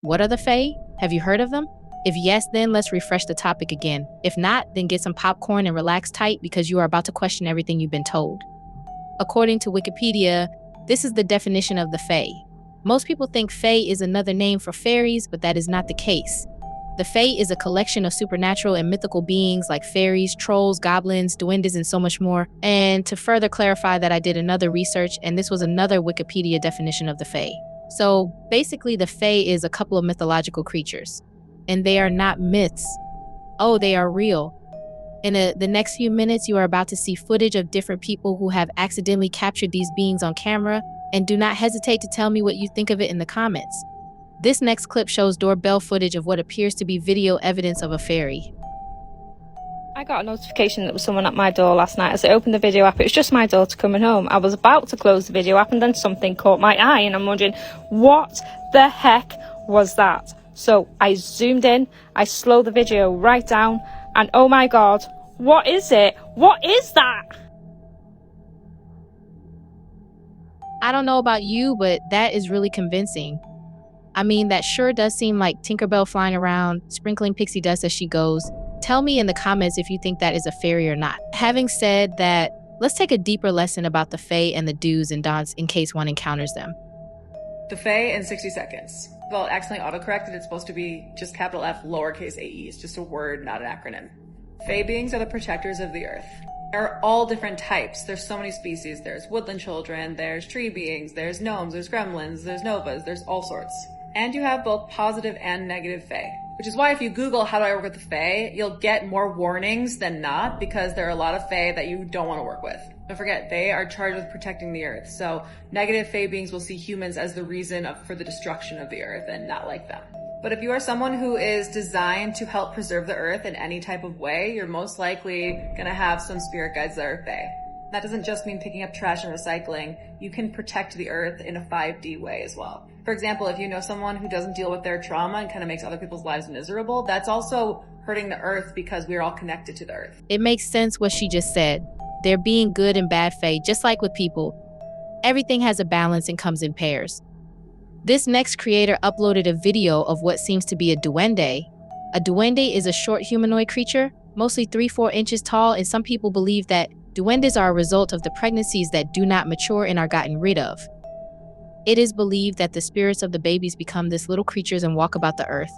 What are the Fae? Have you heard of them? If yes, then let's refresh the topic again. If not, then get some popcorn and relax tight because you are about to question everything you've been told. According to Wikipedia, this is the definition of the Fae. Most people think Fae is another name for fairies, but that is not the case. The Fae is a collection of supernatural and mythical beings like fairies, trolls, goblins, duendes, and so much more. And to further clarify that, I did another research, and this was another Wikipedia definition of the Fae. So basically, the Fae is a couple of mythological creatures, and they are not myths. Oh, they are real. In the next few minutes, you are about to see footage of different people who have accidentally captured these beings on camera, and do not hesitate to tell me what you think of it in the comments. This next clip shows doorbell footage of what appears to be video evidence of a fairy. I got a notification that there was someone at my door last night. As I opened the video app, it was just my daughter coming home. I was about to close the video app and then something caught my eye and I'm wondering, what the heck was that? So I zoomed in, I slowed the video right down, and oh my god, what is it? What is that? I don't know about you, but that is really convincing. I mean, that sure does seem like Tinkerbell flying around, sprinkling pixie dust as she goes. Tell me in the comments if you think that is a fairy or not. Having said that, let's take a deeper lesson about the Fae and the do's and don'ts in case one encounters them. The Fae in 60 seconds. Well, it accidentally autocorrected. It's supposed to be just capital F, lowercase a e. It's just a word, not an acronym. Fae beings are the protectors of the earth. There are all different types. There's so many species. There's woodland children, there's tree beings, there's gnomes, there's gremlins, there's novas, there's all sorts. And you have both positive and negative Fae. Which is why if you Google how do I work with the Fae, you'll get more warnings than not, because there are a lot of Fae that you don't want to work with. Don't forget, they are charged with protecting the earth. So negative Fae beings will see humans as the reason for the destruction of the earth and not like them. But if you are someone who is designed to help preserve the earth in any type of way, you're most likely gonna have some spirit guides that are Fae. That doesn't just mean picking up trash and recycling. You can protect the earth in a 5D way as well. For example, if you know someone who doesn't deal with their trauma and kind of makes other people's lives miserable, that's also hurting the earth because we're all connected to the earth. It makes sense what she just said. They're being good and bad Fae, just like with people. Everything has a balance and comes in pairs. This next creator uploaded a video of what seems to be a duende. A duende is a short humanoid creature, mostly 3-4 inches tall, and some people believe that duendes are a result of the pregnancies that do not mature and are gotten rid of. It is believed that the spirits of the babies become these little creatures and walk about the earth.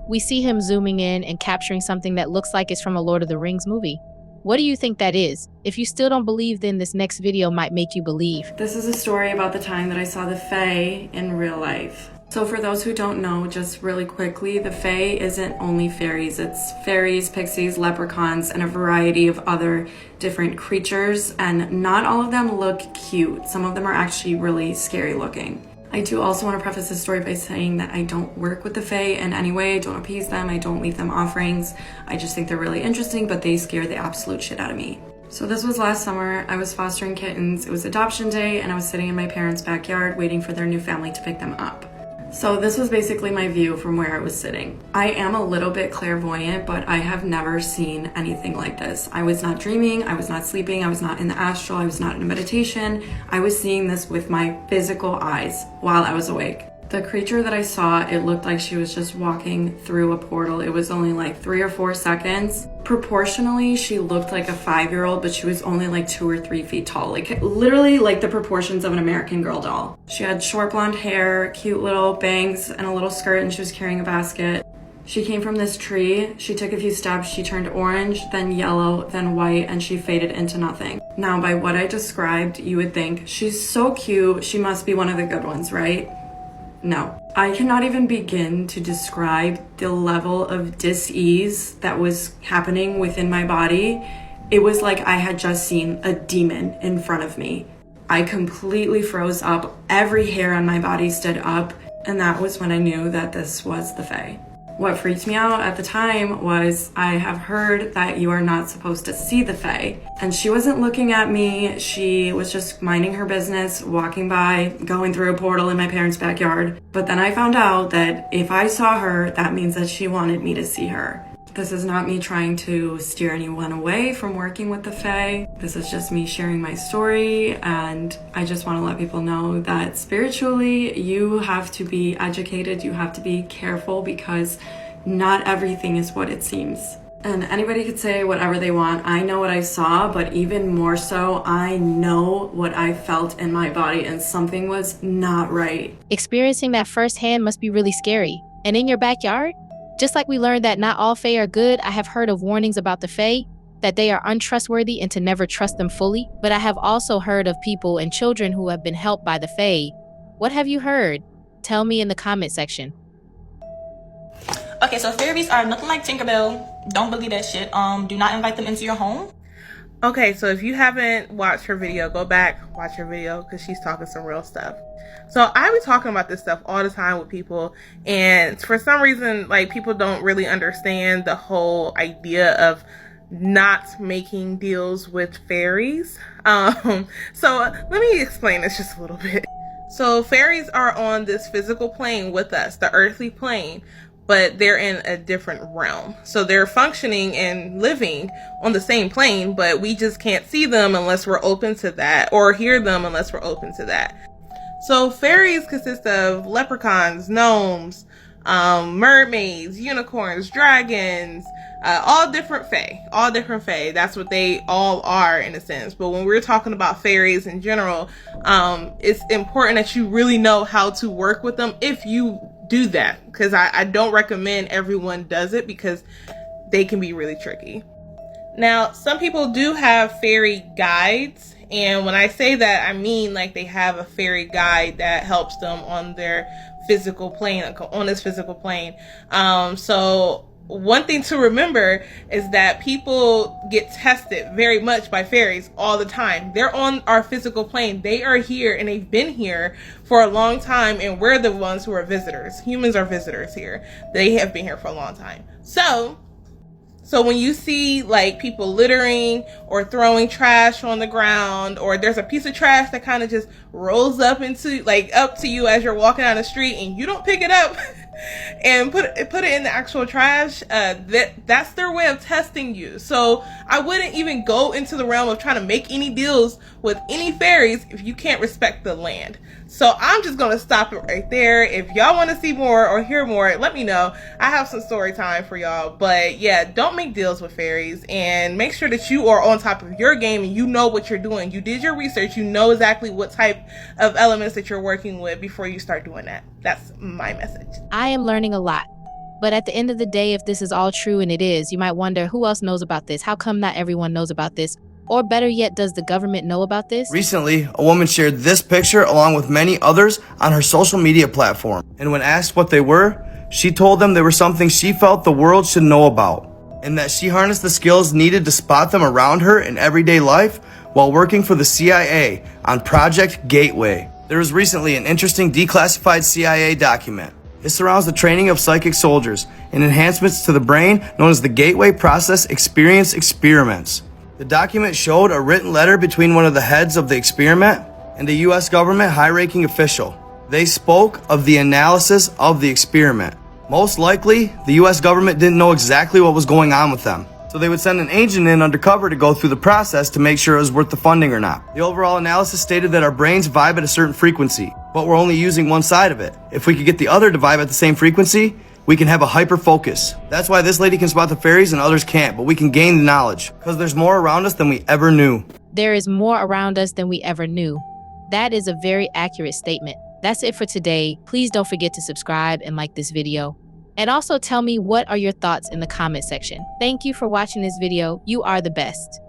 We see him zooming in and capturing something that looks like it's from a Lord of the Rings movie. What do you think that is? If you still don't believe, then this next video might make you believe. This is a story about the time that I saw the Fae in real life. So for those who don't know, just really quickly, the Fae isn't only fairies. It's fairies, pixies, leprechauns, and a variety of other different creatures. And not all of them look cute. Some of them are actually really scary looking. I do also want to preface this story by saying that I don't work with the Fae in any way. I don't appease them. I don't leave them offerings. I just think they're really interesting, but they scare the absolute shit out of me. So this was last summer. I was fostering kittens. It was adoption day, and I was sitting in my parents' backyard waiting for their new family to pick them up. So this was basically my view from where I was sitting. I am a little bit clairvoyant, but I have never seen anything like this. I was not dreaming, I was not sleeping, I was not in the astral, I was not in a meditation. I was seeing this with my physical eyes while I was awake. The creature that I saw, it looked like she was just walking through a portal. It was only like 3 or 4 seconds. Proportionally, she looked like a 5-year-old, but she was only like 2 or 3 feet tall. Like literally like the proportions of an American Girl doll. She had short blonde hair, cute little bangs, and a little skirt, and she was carrying a basket. She came from this tree. She took a few steps. She turned orange, then yellow, then white, and she faded into nothing. Now, by what I described, you would think, she's so cute. She must be one of the good ones, right? No, I cannot even begin to describe the level of dis-ease that was happening within my body. It was like I had just seen a demon in front of me. I completely froze up. Every hair on my body stood up, and that was when I knew that this was the Fae. What freaked me out at the time was I have heard that you are not supposed to see the Fae. And she wasn't looking at me. She was just minding her business, walking by, going through a portal in my parents' backyard. But then I found out that if I saw her, that means that she wanted me to see her. This is not me trying to steer anyone away from working with the Fae. This is just me sharing my story, and I just want to let people know that spiritually, you have to be educated, you have to be careful, because not everything is what it seems. And anybody could say whatever they want. I know what I saw, but even more so, I know what I felt in my body, and something was not right. Experiencing that firsthand must be really scary. And in your backyard? Just like we learned that not all Fae are good, I have heard of warnings about the Fae, that they are untrustworthy and to never trust them fully. But I have also heard of people and children who have been helped by the Fae. What have you heard? Tell me in the comment section. Okay, so fairies are nothing like Tinkerbell. Don't believe that shit. Do not invite them into your home. Okay, so if you haven't watched her video, go back, watch her video, because she's talking some real stuff. So I be talking about this stuff all the time with people, and for some reason, like, people don't really understand the whole idea of not making deals with fairies. So let me explain this just a little bit. So fairies are on this physical plane with us, the earthly plane, but they're in a different realm. So they're functioning and living on the same plane, but we just can't see them unless we're open to that, or hear them unless we're open to that. So fairies consist of leprechauns, gnomes, mermaids, unicorns, dragons, all different fae. That's what they all are in a sense. But when we're talking about fairies in general, it's important that you really know how to work with them if you do that, because I don't recommend everyone does it, because they can be really tricky. Now, some people do have fairy guides, and when I say that, I mean like they have a fairy guide that helps them on their physical plane, on this physical plane. So one thing to remember is that people get tested very much by fairies all the time. They're on our physical plane. They are here, and they've been here for a long time, and we're the ones who are visitors. Humans are visitors here. They have been here for a long time. So when you see like people littering or throwing trash on the ground, or there's a piece of trash that kind of just rolls up to you as you're walking down the street, and you don't pick it up and put it in the actual trash, that's their way of testing you. So I wouldn't even go into the realm of trying to make any deals with any fairies if you can't respect the land. So I'm just gonna stop it right there. If y'all want to see more or hear more, let me know. I have some story time for y'all. But yeah, don't make deals with fairies, and make sure that you are on top of your game and you know what you're doing. You did your research. You know exactly what type of elements that you're working with before you start doing that. That's my message. I am learning a lot. But at the end of the day, if this is all true, and it is, you might wonder, who else knows about this? How come not everyone knows about this? Or better yet, does the government know about this? Recently, a woman shared this picture along with many others on her social media platform. And when asked what they were, she told them they were something she felt the world should know about, and that she harnessed the skills needed to spot them around her in everyday life while working for the CIA on Project Gateway. There was recently an interesting declassified CIA document. It surrounds the training of psychic soldiers and enhancements to the brain known as the Gateway Process Experience Experiments. The document showed a written letter between one of the heads of the experiment and a U.S. government high-ranking official. They spoke of the analysis of the experiment. Most likely, the U.S. government didn't know exactly what was going on with them, so they would send an agent in undercover to go through the process to make sure it was worth the funding or not. The overall analysis stated that our brains vibe at a certain frequency, but we're only using one side of it. If we could get the other to vibe at the same frequency, we can have a hyper focus. That's why this lady can spot the fairies and others can't, but we can gain the knowledge, because there's more around us than we ever knew. There is more around us than we ever knew. That is a very accurate statement. That's it for today. Please don't forget to subscribe and like this video. And also tell me, what are your thoughts in the comment section. Thank you for watching this video. You are the best.